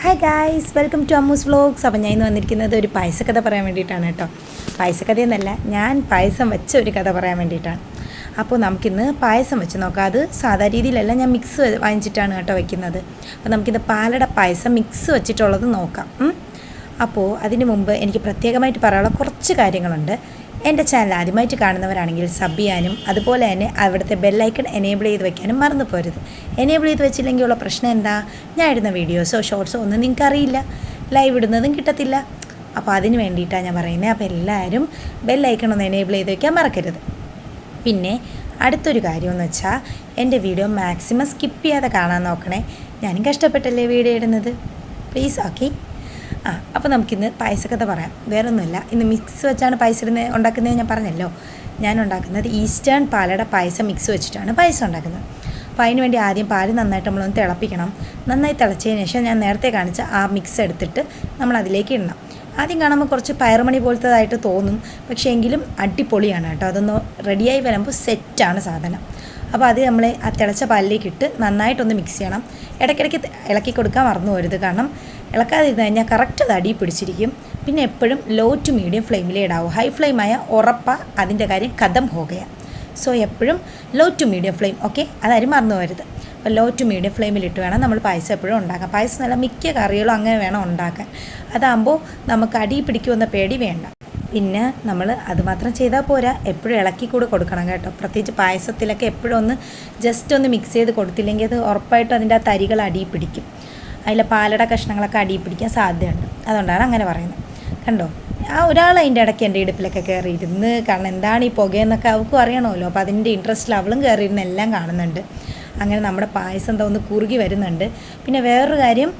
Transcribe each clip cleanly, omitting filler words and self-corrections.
Hi guys, welcome to Ammu's vlogs. അപ്പോൾ ഞാൻ ഇന്ന് വന്നിരിക്കുന്നത് ഒരു പായസക്കഥ പറയാൻ വേണ്ടിയിട്ടാണ് കേട്ടോ. പായസക്കഥയെന്നല്ല, ഞാൻ പായസം വെച്ച ഒരു കഥ പറയാൻ വേണ്ടിയിട്ടാണ്. അപ്പോൾ നമുക്കിന്ന് പായസം വെച്ച് നോക്കാം. അത് സാധാ രീതിയിലല്ല, ഞാൻ മിക്സ് വാങ്ങിച്ചിട്ടാണ് കേട്ടോ വയ്ക്കുന്നത്. അപ്പോൾ നമുക്കിത് പാലട പായസം മിക്സ് വെച്ചിട്ടുള്ളത് നോക്കാം. അപ്പോൾ അതിന് മുമ്പ് എനിക്ക് പ്രത്യേകമായിട്ട് പറയാനുള്ള കുറച്ച് കാര്യങ്ങളുണ്ട്. എൻ്റെ ചാനൽ ആദ്യമായിട്ട് കാണുന്നവരാണെങ്കിൽ സബ് ചെയ്യാനും അതുപോലെ തന്നെ അവിടുത്തെ ബെല്ലൈക്കൺ എനേബിൾ ചെയ്ത് വെക്കാനും മറന്നു പോരുത്. എനേബിൾ ചെയ്ത് വെച്ചില്ലെങ്കിൽ ഉള്ള പ്രശ്നം എന്താ, ഞാൻ ഇടുന്ന വീഡിയോസോ ഷോർട്സോ ഒന്നും നിങ്ങൾക്കറിയില്ല, ലൈവ് ഇടുന്നതും കിട്ടത്തില്ല. അപ്പോൾ അതിന് വേണ്ടിയിട്ടാണ് ഞാൻ പറയുന്നത്. അപ്പോൾ എല്ലാവരും ബെല്ലൈക്കൺ ഒന്ന് എനേബിൾ ചെയ്ത് വയ്ക്കാൻ മറക്കരുത്. പിന്നെ അടുത്തൊരു കാര്യമെന്ന് വെച്ചാൽ എൻ്റെ വീഡിയോ മാക്സിമം സ്കിപ്പ് ചെയ്യാതെ കാണാൻ നോക്കണേ. ഞാനും കഷ്ടപ്പെട്ടല്ലേ വീഡിയോ ഇടുന്നത്, പ്ലീസ്. ഓക്കെ, അപ്പോൾ നമുക്കിന്ന് പായസക്കഥ പറയാം. വേറൊന്നുമില്ല, ഇന്ന് മിക്സ് വെച്ചാണ് പായസം ഉണ്ടാക്കുന്നത്. ഞാൻ പറഞ്ഞല്ലോ, ഞാൻ ഉണ്ടാക്കുന്നത് ഈസ്റ്റേൺ പാലട പായസം മിക്സ് വെച്ചിട്ടാണ് പായസം ഉണ്ടാക്കുന്നത്. അപ്പോൾ അതിന് വേണ്ടി ആദ്യം പാല് നന്നായിട്ട് നമ്മളൊന്ന് തിളപ്പിക്കണം. നന്നായി തിളച്ചതിന് ശേഷം ഞാൻ നേരത്തെ കാണിച്ച ആ മിക്സ് എടുത്തിട്ട് നമ്മൾ അതിലേക്ക് ഇടണം. ആദ്യം കാണുമ്പോൾ കുറച്ച് പയറുമണി പോലത്തതായിട്ട് തോന്നും, പക്ഷേ എങ്കിലും അടിപൊളിയാണ് കേട്ടോ. അതൊന്ന് റെഡിയായി വരുമ്പോൾ സെറ്റാണ് സാധനം. അപ്പോൾ അത് നമ്മൾ ആ തിളച്ച പാലിലേക്ക് ഇട്ട് നന്നായിട്ടൊന്ന് മിക്സ് ചെയ്യണം. ഇടയ്ക്കിടയ്ക്ക് ഇളക്കി കൊടുക്കാൻ മറന്നു പോരുത്, കാരണം ഇളക്കാതിരുന്ന് കഴിഞ്ഞാൽ കറക്റ്റ് അത് അടി പിടിച്ചിരിക്കും. പിന്നെ എപ്പോഴും ലോ ടു മീഡിയം ഫ്ലെയിമിലേ ഇടാവൂ. ഹൈ ഫ്ലെയിമായ ഉറപ്പാണ് അതിൻ്റെ കാര്യം ഖതം പോകുകയാണ്. സോ എപ്പോഴും low to medium flame, okay, അതാരും മറന്നു പോരുത്. അപ്പോൾ ലോ ടു മീഡിയം ഫ്ലെയിമിലിട്ട് വേണം നമ്മൾ പായസം എപ്പോഴും ഉണ്ടാക്കാം. പായസം നല്ല മിക്ക കറികളും അങ്ങനെ വേണം ഉണ്ടാക്കാൻ. അതാകുമ്പോൾ നമുക്ക് അടി പിടിക്കുമെന്ന പേടി വേണ്ട. പിന്നെ നമ്മൾ അതുമാത്രം ചെയ്താൽ പോരാ, എപ്പോഴും ഇളക്കി കൂടെ കൊടുക്കണം കേട്ടോ. പ്രത്യേകിച്ച് പായസത്തിലൊക്കെ എപ്പോഴും ഒന്ന് ജസ്റ്റ് ഒന്ന് മിക്സ് ചെയ്ത് കൊടുത്തില്ലെങ്കിൽ അത് ഉറപ്പായിട്ടും അതിൻ്റെ ആ തരികൾ അടി പിടിക്കും. അതിലെ പാലട കഷ്ണങ്ങളൊക്കെ അടി പിടിക്കാൻ സാധ്യതയുണ്ട്. അതുകൊണ്ടാണ് അങ്ങനെ പറയുന്നത്. കണ്ടോ, ആ ഒരാൾ അതിൻ്റെ ഇടയ്ക്ക് എൻ്റെ ഇടുപ്പിലൊക്കെ കയറിയിരുന്ന്, കാരണം എന്താണ് ഈ പുകയെന്നൊക്കെ അവൾക്കും അറിയണമല്ലോ. അപ്പോൾ അതിൻ്റെ ഇൻട്രസ്റ്റിൽ അവളും കയറിയിരുന്ന് എല്ലാം കാണുന്നുണ്ട്. അങ്ങനെ നമ്മുടെ പായസം എന്താ ഒന്ന് കുറുകി വരുന്നുണ്ട്. പിന്നെ വേറൊരു കാര്യം,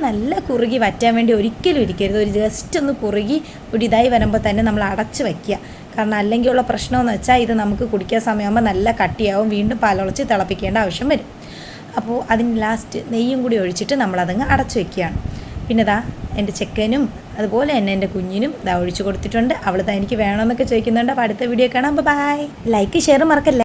നല്ല കുറുകി വറ്റാൻ വേണ്ടി ഒരിക്കലും ഇരിക്കരുത്. ഒരു ജസ്റ്റ് ഒന്ന് കുറുകി ഒരു ഇതായി വരുമ്പോൾ തന്നെ നമ്മൾ അടച്ച് വയ്ക്കുക. കാരണം അല്ലെങ്കിൽ ഉള്ള പ്രശ്നമെന്ന് വെച്ചാൽ ഇത് നമുക്ക് കുടിക്കാൻ സമയമാകുമ്പോൾ നല്ല കട്ടിയാവും, വീണ്ടും പാലൊളിച്ച് തിളപ്പിക്കേണ്ട ആവശ്യം വരും. അപ്പോൾ അതിന് ലാസ്റ്റ് നെയ്യും കൂടി ഒഴിച്ചിട്ട് നമ്മളതങ്ങ് അടച്ചു വയ്ക്കുകയാണ്. പിന്നെ ദാ എൻ്റെ ചെക്കനും അതുപോലെ തന്നെ എൻ്റെ കുഞ്ഞിനും ഇതാ ഒഴിച്ചു കൊടുത്തിട്ടുണ്ട്. അവളിതാ എനിക്ക് വേണമെന്നൊക്കെ ചോദിക്കുന്നുണ്ട്. അപ്പോൾ അടുത്ത വീഡിയോ കാണാം. ബൈ. ലൈക്ക് ഷെയർ മറക്കല്ലേ.